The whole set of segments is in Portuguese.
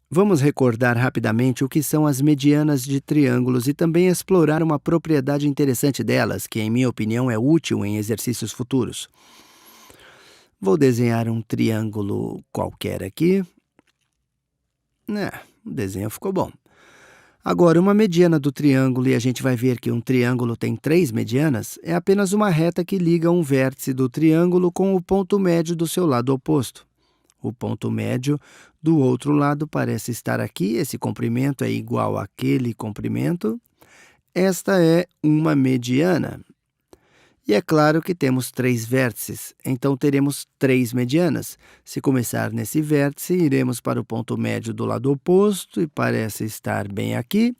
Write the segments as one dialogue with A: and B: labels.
A: Vamos recordar rapidamente o que são as medianas de triângulos e também explorar uma propriedade interessante delas, que, em minha opinião, é útil em exercícios futuros. Vou desenhar um triângulo qualquer aqui. O desenho ficou bom. Agora, uma mediana do triângulo, e a gente vai ver que um triângulo tem 3 medianas, é apenas uma reta que liga um vértice do triângulo com o ponto médio do seu lado oposto. O ponto médio do outro lado parece estar aqui, esse comprimento é igual àquele comprimento. Esta é uma mediana. E é claro que temos 3 vértices, então teremos 3 medianas. Se começar nesse vértice, iremos para o ponto médio do lado oposto e parece estar bem aqui.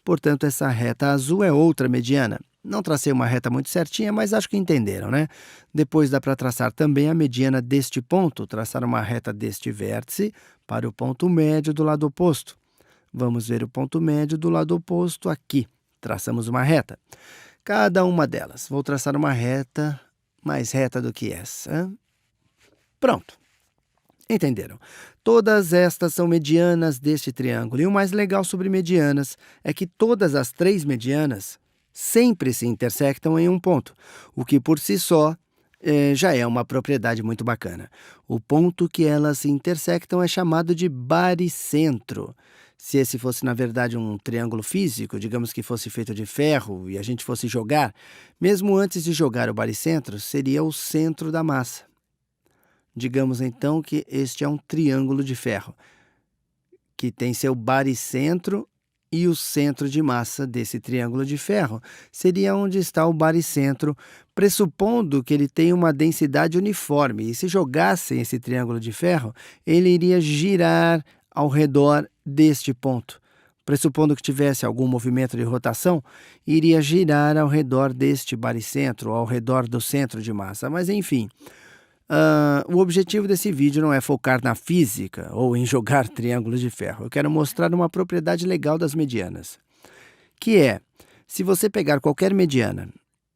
A: Portanto, essa reta azul é outra mediana. Não tracei uma reta muito certinha, mas acho que entenderam, né? Depois dá para traçar também a mediana deste ponto, traçar uma reta deste vértice para o ponto médio do lado oposto. Vamos ver o ponto médio do lado oposto aqui. Traçamos uma reta. Cada uma delas. Vou traçar uma reta mais reta do que essa. Pronto. Entenderam? Todas estas são medianas deste triângulo. E o mais legal sobre medianas é que todas as 3 medianas sempre se intersectam em um ponto, o que por si só já é uma propriedade muito bacana. O ponto que elas se intersectam é chamado de baricentro. Se esse fosse, na verdade, um triângulo físico, digamos que fosse feito de ferro e a gente fosse jogar, mesmo antes de jogar o baricentro, seria o centro da massa. Digamos, então, que este é um triângulo de ferro, que tem seu baricentro e o centro de massa desse triângulo de ferro seria onde está o baricentro, pressupondo que ele tem uma densidade uniforme. E se jogassem esse triângulo de ferro, ele iria girar ao redor deste ponto. Pressupondo que tivesse algum movimento de rotação, iria girar ao redor deste baricentro, ao redor do centro de massa. Mas, enfim, o objetivo desse vídeo não é focar na física ou em jogar triângulos de ferro. Eu quero mostrar uma propriedade legal das medianas, que é, se você pegar qualquer mediana,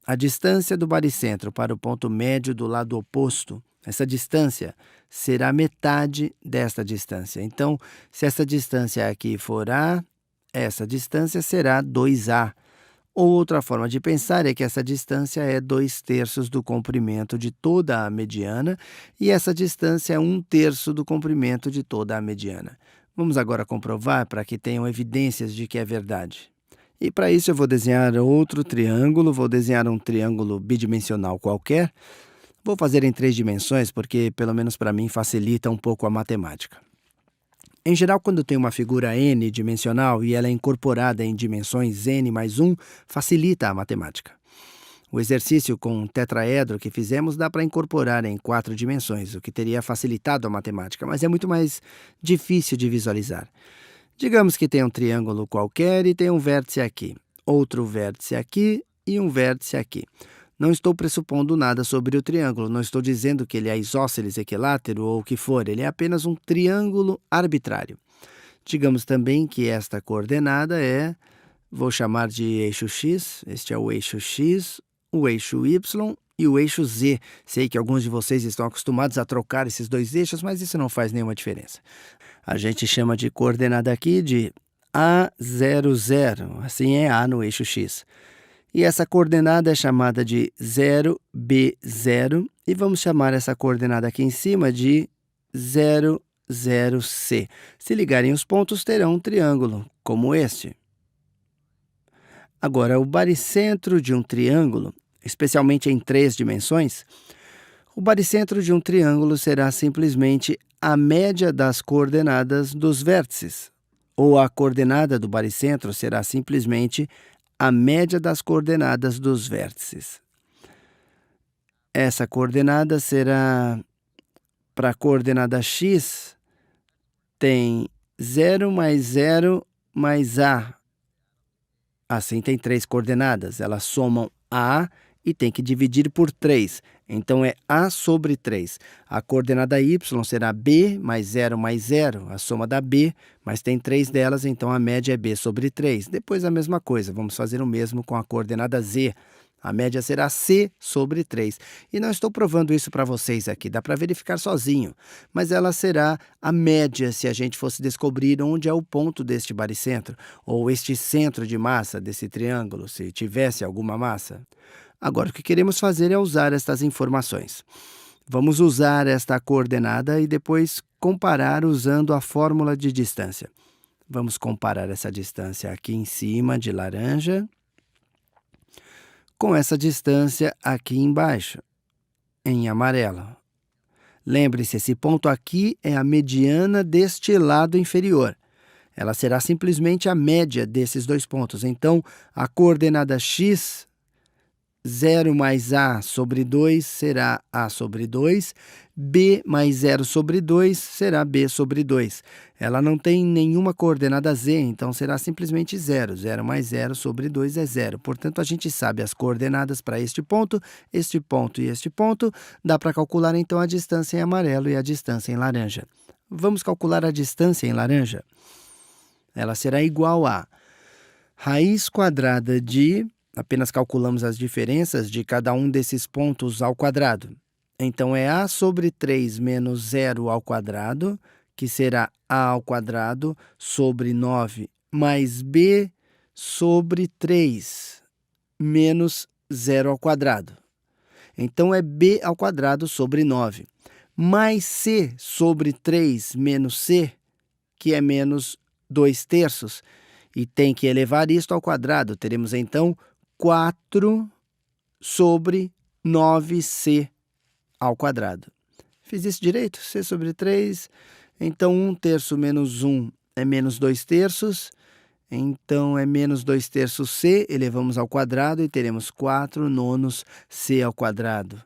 A: a distância do baricentro para o ponto médio do lado oposto, essa distância será metade desta distância. Então, se essa distância aqui for A, essa distância será 2A. Outra forma de pensar é que essa distância é 2/3 do comprimento de toda a mediana e essa distância é 1/3 do comprimento de toda a mediana. Vamos agora comprovar para que tenham evidências de que é verdade. E para isso eu vou desenhar outro triângulo, vou desenhar um triângulo bidimensional qualquer. Vou fazer em 3 dimensões porque, pelo menos para mim, facilita um pouco a matemática. Em geral, quando tem uma figura n-dimensional e ela é incorporada em dimensões n mais 1, facilita a matemática. O exercício com um tetraedro que fizemos dá para incorporar em 4 dimensões, o que teria facilitado a matemática, mas é muito mais difícil de visualizar. Digamos que tem um triângulo qualquer e tem um vértice aqui, outro vértice aqui e um vértice aqui. Não estou pressupondo nada sobre o triângulo, não estou dizendo que ele é isósceles, equilátero ou o que for, ele é apenas um triângulo arbitrário. Digamos também que esta coordenada vou chamar de eixo x, este é o eixo x, o eixo y e o eixo z. Sei que alguns de vocês estão acostumados a trocar esses 2 eixos, mas isso não faz nenhuma diferença. A gente chama de coordenada aqui de A00, assim é A no eixo x. E essa coordenada é chamada de 0B0 e vamos chamar essa coordenada aqui em cima de 00C. Se ligarem os pontos, terão um triângulo, como este. Agora, o baricentro de um triângulo, especialmente em 3 dimensões, o baricentro de um triângulo será simplesmente a média das coordenadas dos vértices, ou a coordenada do baricentro será simplesmente a média das coordenadas dos vértices. Essa coordenada será, para a coordenada x, tem 0 mais 0 mais a. Assim tem 3 coordenadas, elas somam a e tem que dividir por 3. Então, é a sobre 3. A coordenada y será b mais 0 mais 0, a soma da b, mas tem 3 delas, então a média é b sobre 3. Depois a mesma coisa, vamos fazer o mesmo com a coordenada z. A média será C sobre 3. E não estou provando isso para vocês aqui, dá para verificar sozinho. Mas ela será a média se a gente fosse descobrir onde é o ponto deste baricentro, ou este centro de massa desse triângulo, se tivesse alguma massa. Agora, o que queremos fazer é usar estas informações. Vamos usar esta coordenada e depois comparar usando a fórmula de distância. Vamos comparar essa distância aqui em cima, de laranja, com essa distância aqui embaixo, em amarelo. Lembre-se, esse ponto aqui é a mediana deste lado inferior. Ela será simplesmente a média desses dois pontos. Então, a coordenada x, 0 mais a sobre 2 será a sobre 2, b mais 0 sobre 2 será b sobre 2. Ela não tem nenhuma coordenada z, então será simplesmente 0. 0 mais 0 sobre 2 é 0. Portanto, a gente sabe as coordenadas para este ponto e este ponto. Dá para calcular, então, a distância em amarelo e a distância em laranja. Vamos calcular a distância em laranja. Ela será igual a raiz quadrada de... Apenas calculamos as diferenças de cada um desses pontos ao quadrado. Então, é a sobre 3 menos 0 ao quadrado, que será a ao quadrado sobre 9, mais b sobre 3 menos 0 ao quadrado. Então, é b ao quadrado sobre 9, mais c sobre 3 menos c, que é menos 2/3, e tem que elevar isto ao quadrado. Teremos, então, 4 sobre 9c ao quadrado. Fiz isso direito? C sobre 3. Então, 1/3 menos 1 é menos 2/3. Então, é menos 2/3 c, elevamos ao quadrado e teremos 4/9 c ao quadrado.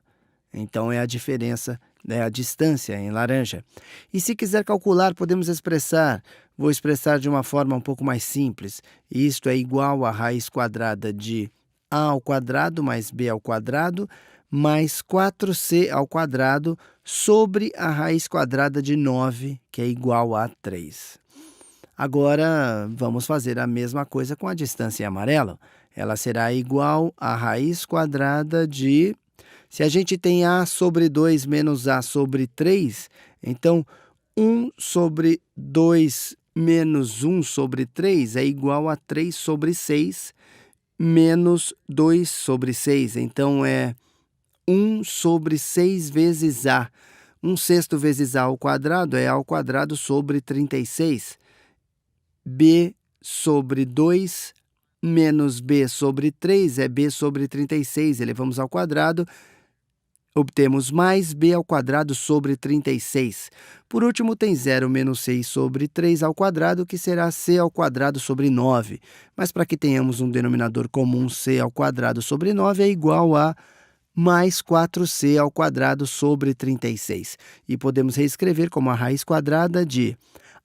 A: Então, é a diferença, é a distância em laranja. E se quiser calcular, podemos expressar. Vou expressar de uma forma um pouco mais simples. Isto é igual a raiz quadrada de a ao quadrado mais b ao quadrado mais 4c ao quadrado sobre a raiz quadrada de 9, que é igual a 3. Agora, vamos fazer a mesma coisa com a distância em amarelo. Ela será igual a raiz quadrada de... Se a gente tem a sobre 2 menos a sobre 3, então 1 sobre 2 menos 1 sobre 3 é igual a 3 sobre 6 menos 2 sobre 6. Então, é 1 sobre 6 vezes a. 1/6 vezes a ao quadrado é a ao quadrado sobre 36. b sobre 2 menos b sobre 3 é b sobre 36. Elevamos ao quadrado, obtemos mais b ao quadrado sobre 36. Por último, tem 0 menos 6 sobre 3 ao quadrado, que será c ao quadrado sobre 9. Mas para que tenhamos um denominador comum, c ao quadrado sobre 9 é igual a mais 4c ao quadrado sobre 36. E podemos reescrever como a raiz quadrada de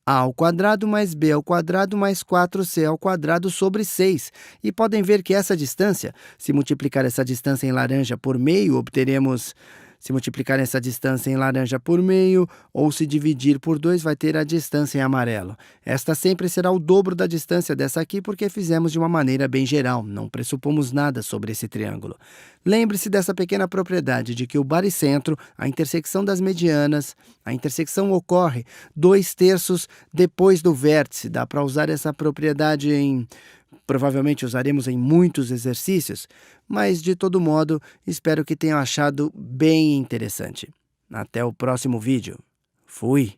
A: a ao quadrado mais b ao quadrado mais 4c ao quadrado sobre 6. E podem ver que essa distância, se multiplicar essa distância em laranja por meio, obteremos... Se multiplicar essa distância em laranja por meio, ou se dividir por 2, vai ter a distância em amarelo. Esta sempre será o dobro da distância dessa aqui, porque fizemos de uma maneira bem geral, não pressupomos nada sobre esse triângulo. Lembre-se dessa pequena propriedade de que o baricentro, a intersecção das medianas, a intersecção ocorre 2/3 depois do vértice. Dá para usar essa propriedade em... Provavelmente usaremos em muitos exercícios, mas, de todo modo, espero que tenham achado bem interessante. Até o próximo vídeo. Fui!